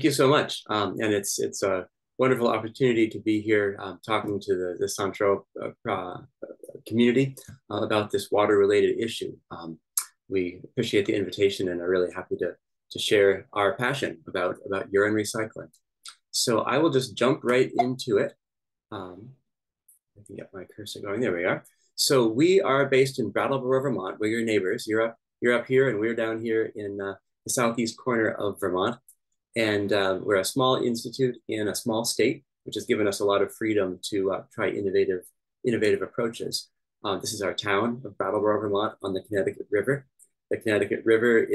you so much. And it's a wonderful opportunity to be here talking to the CentrEau community about this water-related issue. We appreciate the invitation and are really happy to share our passion about urine recycling. So I will just jump right into it. I can get my cursor going. There we are. So we are based in Brattleboro, Vermont. We're your neighbors. You're up here, and we're down here in the southeast corner of Vermont. And we're a small institute in a small state, which has given us a lot of freedom to try innovative approaches. This is our town of Brattleboro, Vermont, on the Connecticut River. The Connecticut River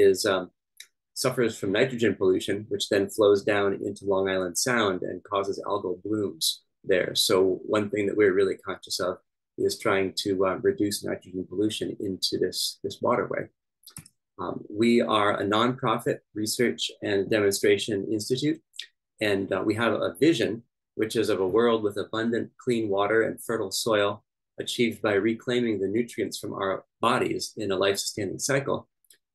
suffers from nitrogen pollution, which then flows down into Long Island Sound and causes algal blooms there. So one thing that we're really conscious of is trying to reduce nitrogen pollution into this waterway. We are a nonprofit research and demonstration institute, and we have a vision, which is of a world with abundant clean water and fertile soil achieved by reclaiming the nutrients from our bodies in a life-sustaining cycle.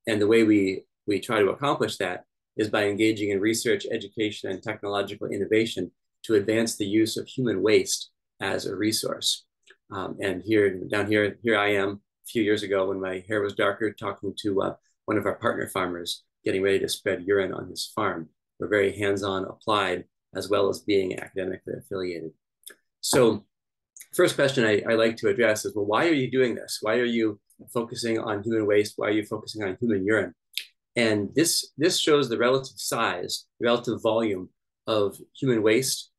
And the way we try to accomplish that is by engaging in research, education, and technological innovation to advance the use of human waste as a resource. And down here I am a few years ago when my hair was darker, talking to one of our partner farmers getting ready to spread urine on his farm. We're very hands-on applied as well as being academically affiliated. So first question I like to address is, well, why are you doing this? Why are you focusing on human waste? Why are you focusing on human urine? And this shows the relative size, relative volume of human waste,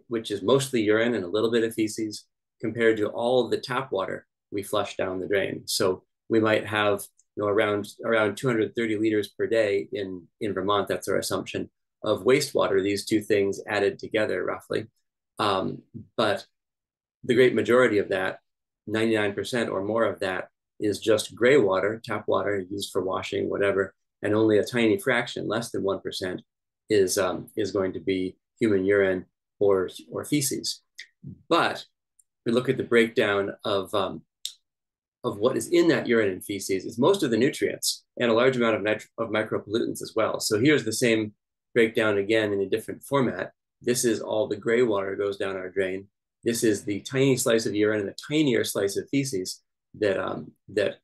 which is mostly urine and a little bit of feces, compared to all of the tap water we flush down the drain. So we might have around 230 liters per day in Vermont, that's our assumption, of wastewater, these two things added together roughly. But the great majority of that, 99% or more of that, is just gray water, tap water used for washing, whatever, and only a tiny fraction, less than 1%, is going to be human urine or feces. But we look at the breakdown of what is in that urine and feces. It's most of the nutrients and a large amount of micropollutants as well. So here's the same breakdown again in a different format. This is all the gray water goes down our drain. This is the tiny slice of urine and the tinier slice of feces that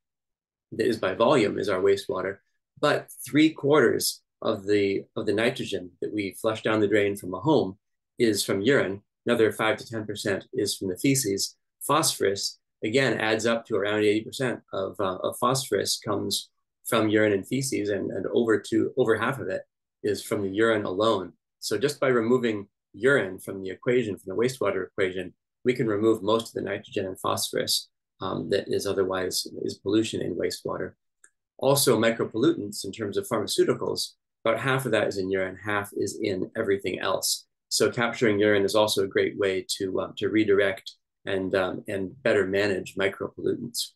is by volume is our wastewater. But 3/4 of the nitrogen that we flush down the drain from a home is from urine. Another 5 to 10% is from the feces. Phosphorus, again, adds up to around 80% of phosphorus comes from urine and feces, and over half of it is from the urine alone. So just by removing urine from the equation, from the wastewater equation, we can remove most of the nitrogen and phosphorus that is otherwise pollution in wastewater. Also, micropollutants in terms of pharmaceuticals, about half of that is in urine, half is in everything else. So capturing urine is also a great way to redirect and better manage micropollutants.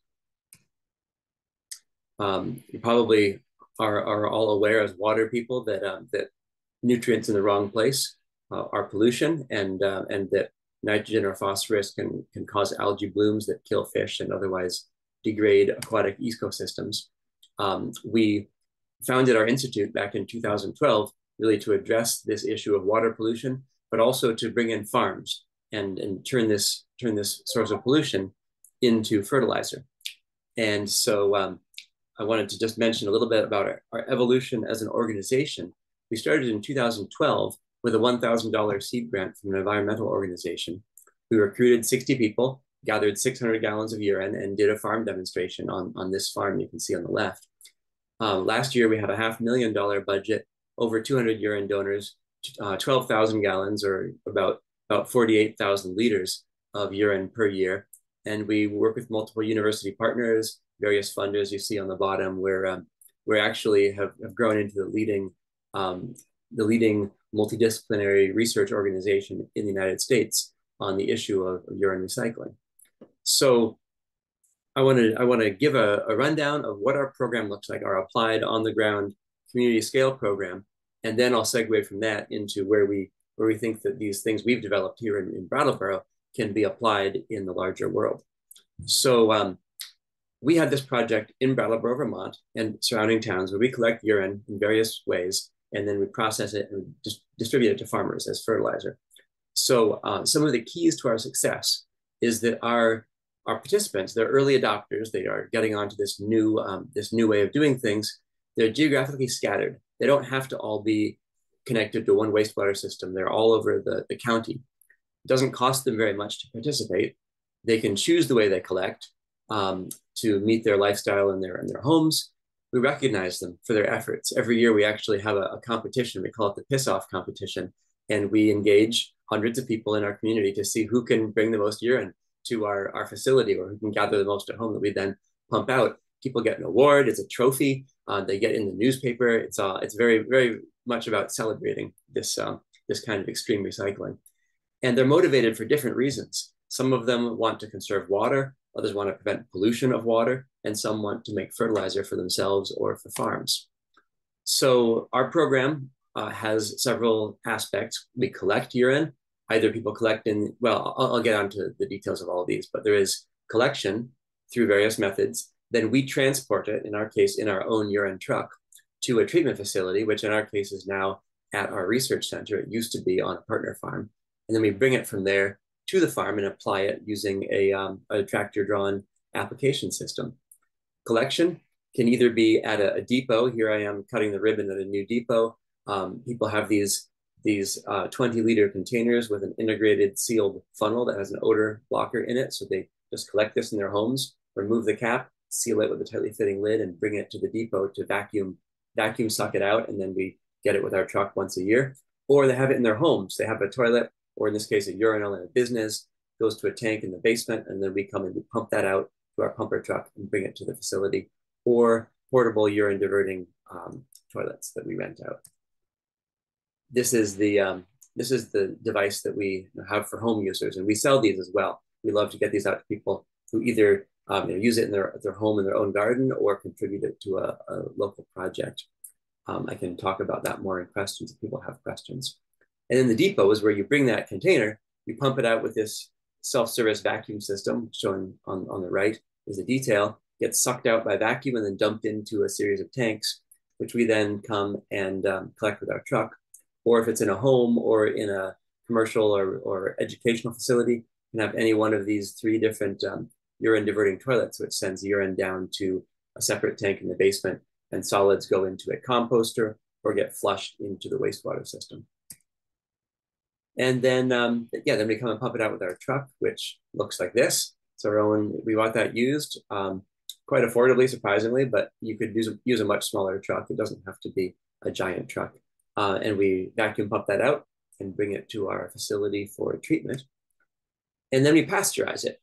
You probably are all aware as water people that nutrients in the wrong place are pollution, and that nitrogen or phosphorus can cause algae blooms that kill fish and otherwise degrade aquatic ecosystems. We founded our institute back in 2012 really to address this issue of water pollution, but also to bring in farms and turn this source of pollution into fertilizer. And so I wanted to just mention a little bit about our evolution as an organization. We started in 2012 with a $1,000 seed grant from an environmental organization. We recruited 60 people, gathered 600 gallons of urine, and did a farm demonstration on this farm you can see on the left. Last year, we had a $500,000 budget, over 200 urine donors, 12,000 gallons, or about 48,000 liters of urine per year. And we work with multiple university partners, various funders you see on the bottom, where we actually have grown into the leading multidisciplinary research organization in the United States on the issue of urine recycling. So I want to give a rundown of what our program looks like, our applied on-the-ground community scale program, and then I'll segue from that into where we think that these things we've developed here in Brattleboro can be applied in the larger world. So we have this project in Brattleboro, Vermont, and surrounding towns where we collect urine in various ways and then we process it and just distribute it to farmers as fertilizer. So some of the keys to our success is that our participants, they're early adopters. They are getting onto this new way of doing things. They're geographically scattered. They don't have to all be connected to one wastewater system. They're all over the county. It doesn't cost them very much to participate. They can choose the way they collect to meet their lifestyle and their homes. We recognize them for their efforts. Every year we actually have a competition. We call it the Piss Off competition. And we engage hundreds of people in our community to see who can bring the most urine to our facility, or who can gather the most at home that we then pump out. People get an award. It's a trophy. They get in the newspaper. It's very, very much about celebrating this kind of extreme recycling. And they're motivated for different reasons. Some of them want to conserve water. Others want to prevent pollution of water. And some want to make fertilizer for themselves or for farms. So our program has several aspects. We collect urine. Either people collect in, well, I'll get onto the details of all of these, but there is collection through various methods. Then we transport it, in our case, in our own urine truck to a treatment facility, which in our case is now at our research center. It used to be on a partner farm. And then we bring it from there to the farm and apply it using a tractor-drawn application system. Collection can either be at a depot. Here I am cutting the ribbon at a new depot. People have these 20-liter containers with an integrated sealed funnel that has an odor blocker in it. So they just collect this in their homes, remove the cap, seal it with a tightly fitting lid, and bring it to the depot to vacuum suck it out, and then we get it with our truck once a year. Or they have it in their homes. They have a toilet, or in this case, a urinal in a business, goes to a tank in the basement, and then we come and we pump that out to our pumper truck and bring it to the facility. Or portable urine diverting toilets that we rent out. This is the device that we have for home users, and we sell these as well. We love to get these out to people who either use it in their home in their own garden or contribute it to a local project. I can talk about that more in questions if people have questions. And then the depot is where you bring that container, you pump it out with this self-service vacuum system shown on the right is a detail, gets sucked out by vacuum and then dumped into a series of tanks, which we then come and collect with our truck. Or if it's in a home or in a commercial or educational facility, you can have any one of these 3 different urine diverting toilets, which sends urine down to a separate tank in the basement, and solids go into a composter or get flushed into the wastewater system. And then, then we come and pump it out with our truck, which looks like this. It's our own, we bought that used quite affordably, surprisingly, but you could use a much smaller truck. It doesn't have to be a giant truck. And we vacuum pump that out and bring it to our facility for treatment. And then we pasteurize it.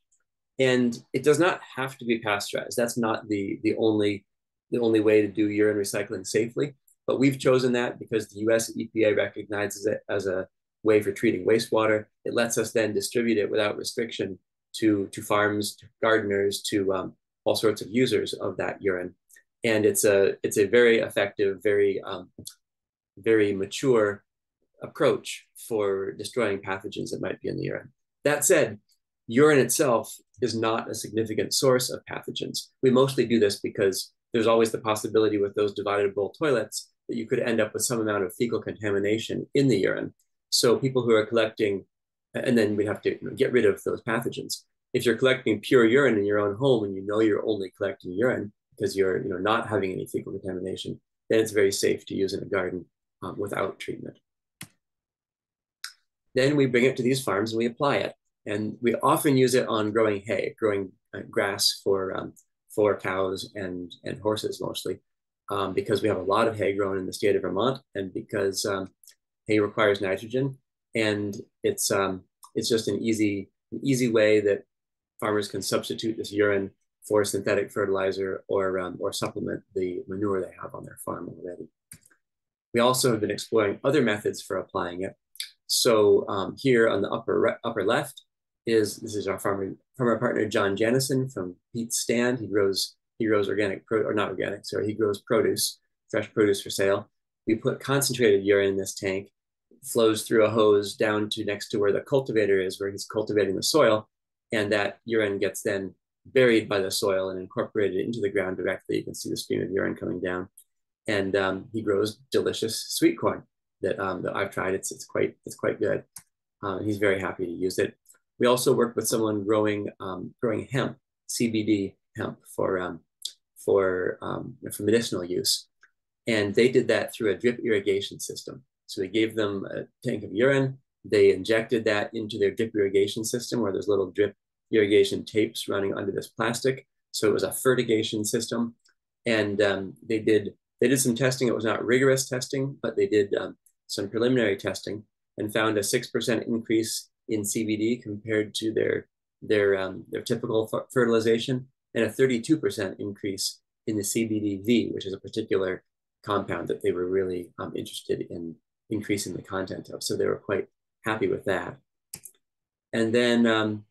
And it does not have to be pasteurized. That's not the only way to do urine recycling safely. But we've chosen that because the US EPA recognizes it as a way for treating wastewater. It lets us then distribute it without restriction to farms, to gardeners, to all sorts of users of that urine. And it's a very effective, very mature approach for destroying pathogens that might be in the urine. That said, urine itself is not a significant source of pathogens. We mostly do this because there's always the possibility with those divided bowl toilets that you could end up with some amount of fecal contamination in the urine. So people who are collecting, and then we have to get rid of those pathogens. If you're collecting pure urine in your own home and you know you're only collecting urine because you're not having any fecal contamination, then it's very safe to use in a garden without treatment. Then we bring it to these farms and we apply it. And we often use it on growing hay, growing grass for cows and horses mostly, because we have a lot of hay grown in the state of Vermont, and because hay requires nitrogen, and it's just an easy way that farmers can substitute this urine for synthetic fertilizer or supplement the manure they have on their farm already. We also have been exploring other methods for applying it. So here on the upper left this is our farmer partner John Jannison from Pete's Stand. He grows organic he grows produce, fresh produce for sale. We put concentrated urine in this tank, flows through a hose down to next to where the cultivator is, where he's cultivating the soil, and that urine gets then buried by the soil and incorporated into the ground directly. You can see the stream of urine coming down. and he grows delicious sweet corn that I've tried. It's quite good. He's very happy to use it. We also work with someone growing hemp, CBD hemp for medicinal use, and they did that through a drip irrigation system. So we gave them a tank of urine. They injected that into their drip irrigation system, where there's little drip irrigation tapes running under this plastic. So it was a fertigation system, and they did some testing. It was not rigorous testing, but they did some preliminary testing and found a 6% increase in CBD compared to their typical fertilization, and a 32% increase in the CBDV, which is a particular compound that they were really interested in increasing the content of. So they were quite happy with that. And then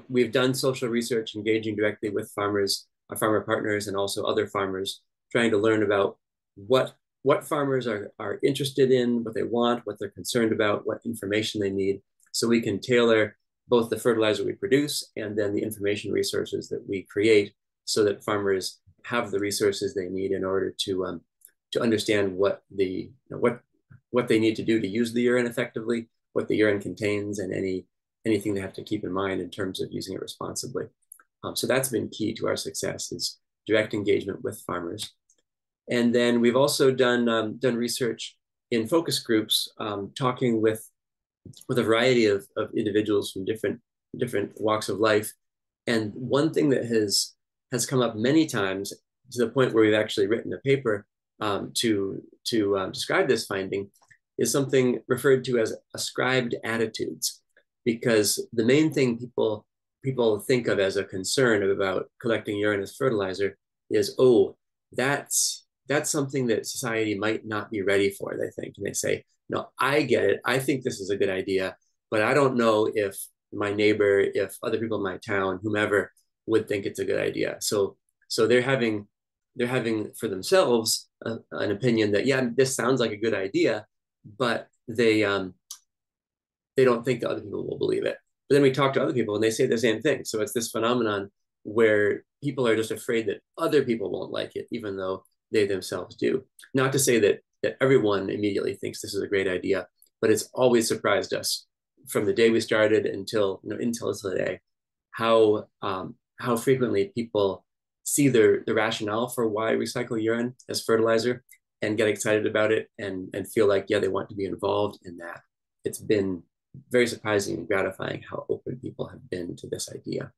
we've done social research, engaging directly with farmers, our farmer partners, and also other farmers, trying to learn about what farmers are interested in, what they want, what they're concerned about, what information they need, so we can tailor both the fertilizer we produce and then the information resources that we create, so that farmers have the resources they need in order to understand what they need to do to use the urine effectively, what the urine contains, and anything they have to keep in mind in terms of using it responsibly. So that's been key to our success, is direct engagement with farmers. And then we've also done research in focus groups, talking with a variety of individuals from different walks of life. And one thing that has come up many times, to the point where we've actually written a paper to describe this finding, is something referred to as ascribed attitudes. Because the main thing people think of as a concern about collecting urine as fertilizer is, oh, that's something that society might not be ready for, they think. And they say, no, I get it. I think this is a good idea, but I don't know if my neighbor, if other people in my town, whomever, would think it's a good idea. So they're having for themselves an opinion that, yeah, this sounds like a good idea, but they don't think that other people will believe it. But then we talk to other people and they say the same thing. So it's this phenomenon where people are just afraid that other people won't like it, even though they themselves do. Not to say that everyone immediately thinks this is a great idea, but it's always surprised us from the day we started until today, how frequently people see the rationale for why recycle urine as fertilizer and get excited about it and feel like, yeah, they want to be involved in that. It's been very surprising and gratifying how open people have been to this idea.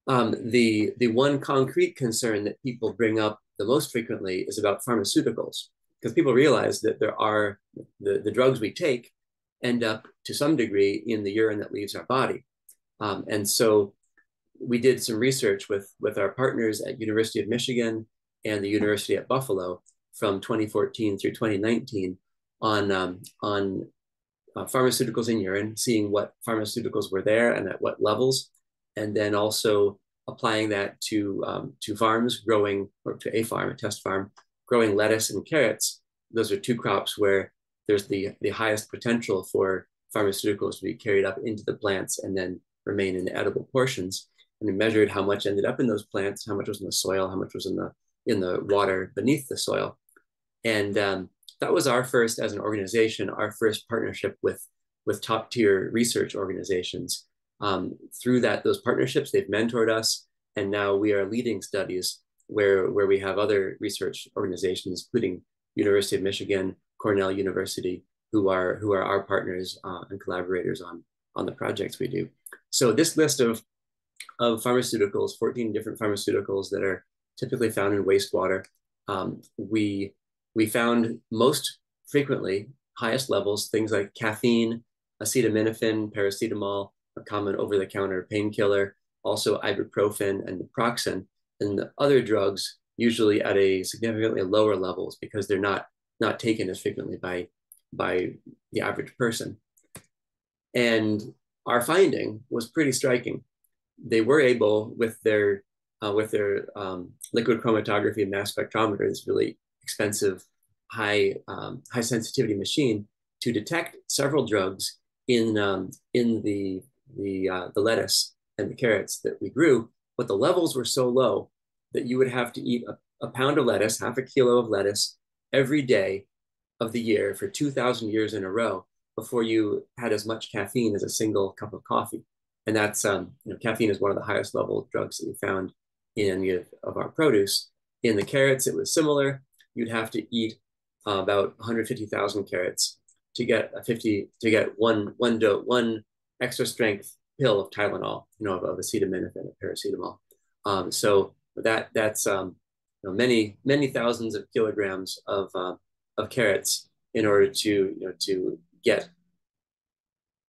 The one concrete concern that people bring up the most frequently is about pharmaceuticals, because people realize that there are the drugs we take end up to some degree in the urine that leaves our body. And so we did some research with our partners at University of Michigan and the University at Buffalo from 2014 through 2019 on pharmaceuticals in urine, seeing what pharmaceuticals were there and at what levels, and then also applying that to farms growing, or to a test farm, growing lettuce and carrots. Those are two crops where there's the highest potential for pharmaceuticals to be carried up into the plants and then remain in the edible portions. And we measured how much ended up in those plants, how much was in the soil, how much was in the water beneath the soil. And that was our first, as an organization, our first partnership with top tier research organizations. Through those partnerships, they've mentored us, and now we are leading studies where we have other research organizations, including University of Michigan, Cornell University, who are our partners and collaborators on the projects we do. So this list of pharmaceuticals, 14 different pharmaceuticals that are typically found in wastewater, we found most frequently highest levels, things like caffeine, acetaminophen, paracetamol, a common over-the-counter painkiller, also ibuprofen and naproxen, and the other drugs usually at a significantly lower levels because they're not taken as frequently by the average person. And our finding was pretty striking. They were able, with their liquid chromatography and mass spectrometer, this really expensive, high sensitivity machine, to detect several drugs in the lettuce and the carrots that we grew, but the levels were so low that you would have to eat a pound of lettuce, half a kilo of lettuce every day of the year for 2,000 years in a row before you had as much caffeine as a single cup of coffee. And that's, caffeine is one of the highest level drugs that we found in any of our produce. In the carrots, it was similar. You'd have to eat about 150,000 carrots to get one extra strength pill of Tylenol, of acetaminophen, of paracetamol. So that's many thousands of kilograms of carrots in order to get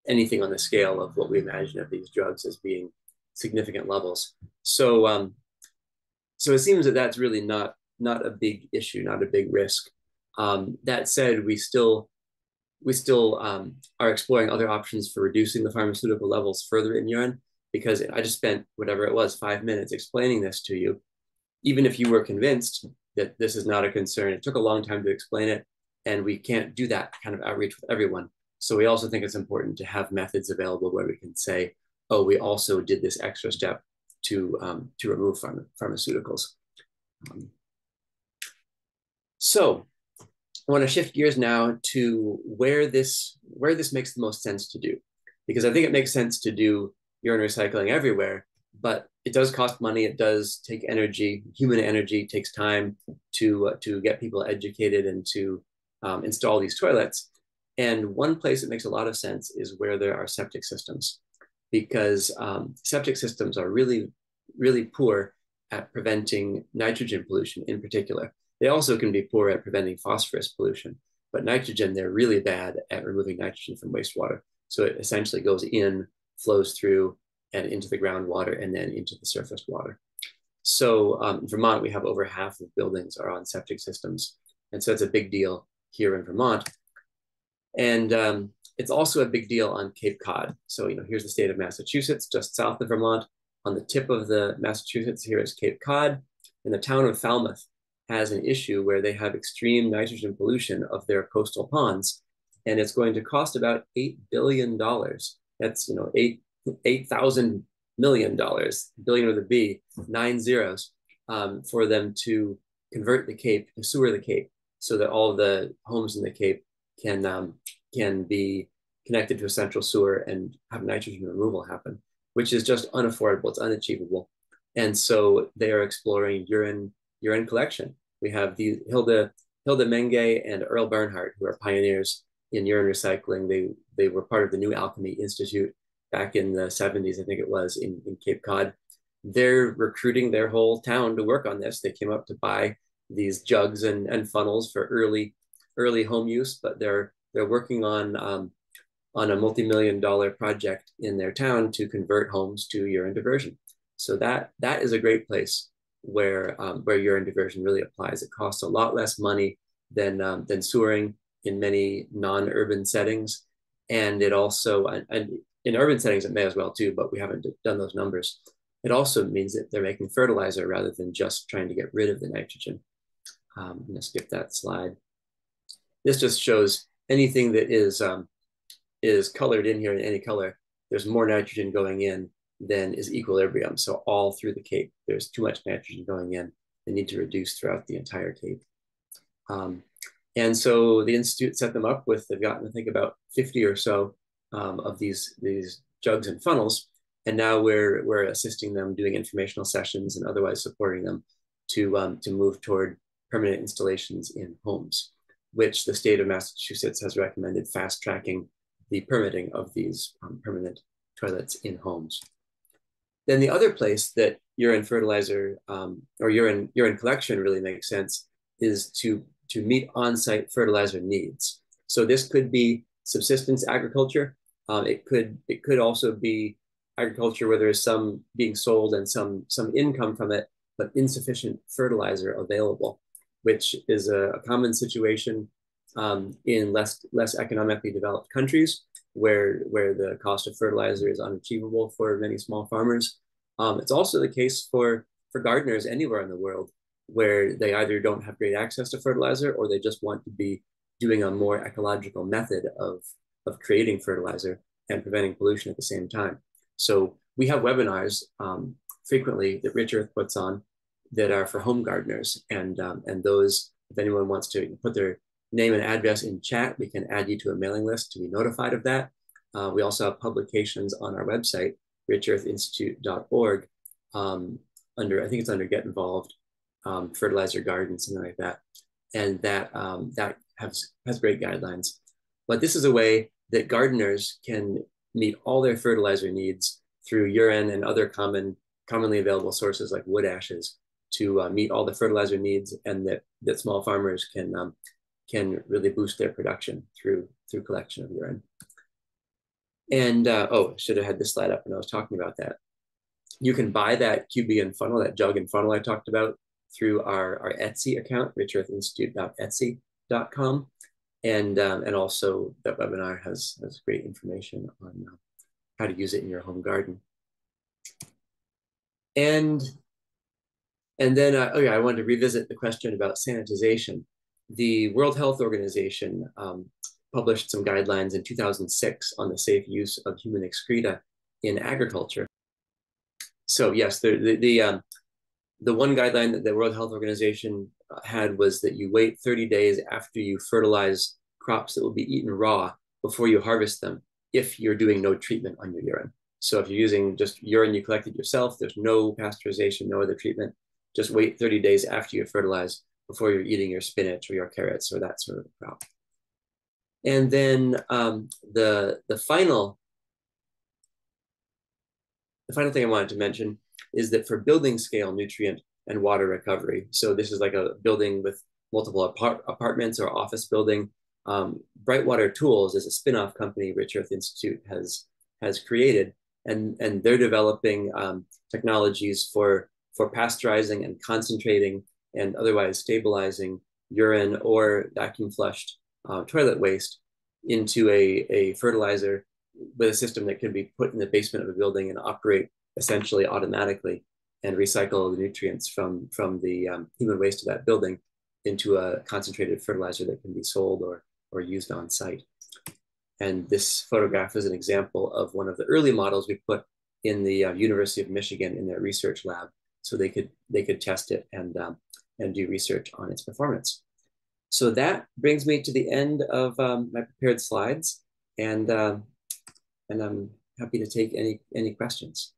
anything on the scale of what we imagine of these drugs as being significant levels. So so it seems that that's really not a big issue, not a big risk. That said, we still are exploring other options for reducing the pharmaceutical levels further in urine, because I just spent whatever it was 5 minutes explaining this to you. Even if you were convinced that this is not a concern, it took a long time to explain it, and we can't do that kind of outreach with everyone. So we also think it's important to have methods available where we can say, oh, we also did this extra step to remove pharmaceuticals. So I want to shift gears now to where this makes the most sense to do, because I think it makes sense to do urine recycling everywhere, but it does cost money. It does take energy, human energy. It takes time to get people educated and to install these toilets. And one place that makes a lot of sense is where there are septic systems, because septic systems are really, really poor at preventing nitrogen pollution in particular. They also can be poor at preventing phosphorus pollution, but nitrogen, they're really bad at removing nitrogen from wastewater. So it essentially goes in, flows through, and into the groundwater, and then into the surface water. So in Vermont, we have over half of buildings are on septic systems. And so it's a big deal here in Vermont. And it's also a big deal on Cape Cod. So, here's the state of Massachusetts, just south of Vermont. On the tip of the Massachusetts, here is Cape Cod. And the town of Falmouth has an issue where they have extreme nitrogen pollution of their coastal ponds. And it's going to cost about $8 billion. That's, $8,000 million, billion with a B, 9 zeros, for them to convert the Cape, to sewer the Cape, so that all the homes in the Cape can be connected to a central sewer and have nitrogen removal happen, which is just unaffordable. It's unachievable. And so they are exploring urine collection. We have the Hilda Menge and Earl Bernhardt, who are pioneers in urine recycling. They were part of the New Alchemy Institute back in the 70s, I think it was, in Cape Cod. They're recruiting their whole town to work on this. They came up to buy these jugs and funnels for early home use, but they're working on a multi-million-dollar project in their town to convert homes to urine diversion. So that is a great place where urine diversion really applies. It costs a lot less money than sewering in many non-urban settings, and it also, and in urban settings it may as well too, but we haven't done those numbers. It also means that they're making fertilizer rather than just trying to get rid of the nitrogen. I'm going to skip that slide. This just shows anything that is colored in here in any color. There's more nitrogen going in than is equilibrium. So all through the Cape, there's too much nitrogen going in. They need to reduce throughout the entire Cape. And so the Institute set them up with, they've gotten, I think, about 50 or so of these jugs and funnels. And now we're assisting them, doing informational sessions and otherwise supporting them to move toward permanent installations in homes, which the state of Massachusetts has recommended fast tracking the permitting of these permanent toilets in homes. Then the other place that urine fertilizer or urine collection really makes sense is to meet on-site fertilizer needs. So this could be subsistence agriculture. It could also be agriculture where there is some being sold and some income from it, but insufficient fertilizer available, which is a common situation in less economically developed countries where the cost of fertilizer is unachievable for many small farmers. It's also the case for gardeners anywhere in the world where they either don't have great access to fertilizer or they just want to be doing a more ecological method of creating fertilizer and preventing pollution at the same time. So we have webinars frequently that Rich Earth puts on that are for home gardeners. And those, if anyone wants to put their name and address in chat, we can add you to a mailing list to be notified of that. We also have publications on our website, richearthinstitute.org, under, I think it's under Get Involved, Fertilizer Garden, something like that. And that, that has great guidelines. But this is a way that gardeners can meet all their fertilizer needs through urine and other commonly available sources like wood ashes to meet all the fertilizer needs, and that small farmers can really boost their production through collection of urine. And oh, I should have had this slide up when I was talking about that. You can buy that QB and funnel, that jug and funnel I talked about, through our Etsy account, richearthinstitute.etsy.com. And also that webinar has great information on how to use it in your home garden. And then, oh yeah, I wanted to revisit the question about sanitization. The World Health Organization published some guidelines in 2006 on the safe use of human excreta in agriculture. So yes, the one guideline that the World Health Organization had was that you wait 30 days after you fertilize crops that will be eaten raw before you harvest them, if you're doing no treatment on your urine. So if you're using just urine you collected yourself, there's no pasteurization, no other treatment, just wait 30 days after you fertilize before you're eating your spinach or your carrots or that sort of crop. And then the final thing I wanted to mention is that for building scale nutrient and water recovery, so this is like a building with multiple apartments or office building, Brightwater Tools is a spin-off company Rich Earth Institute has created, and they're developing technologies for pasteurizing and concentrating and otherwise stabilizing urine or vacuum flushed toilet waste into a fertilizer with a system that can be put in the basement of a building and operate essentially automatically and recycle the nutrients from the human waste of that building into a concentrated fertilizer that can be sold or used on site. And this photograph is an example of one of the early models we put in the University of Michigan in their research lab, so they could test it and do research on its performance. So that brings me to the end of my prepared slides, and I'm happy to take any questions.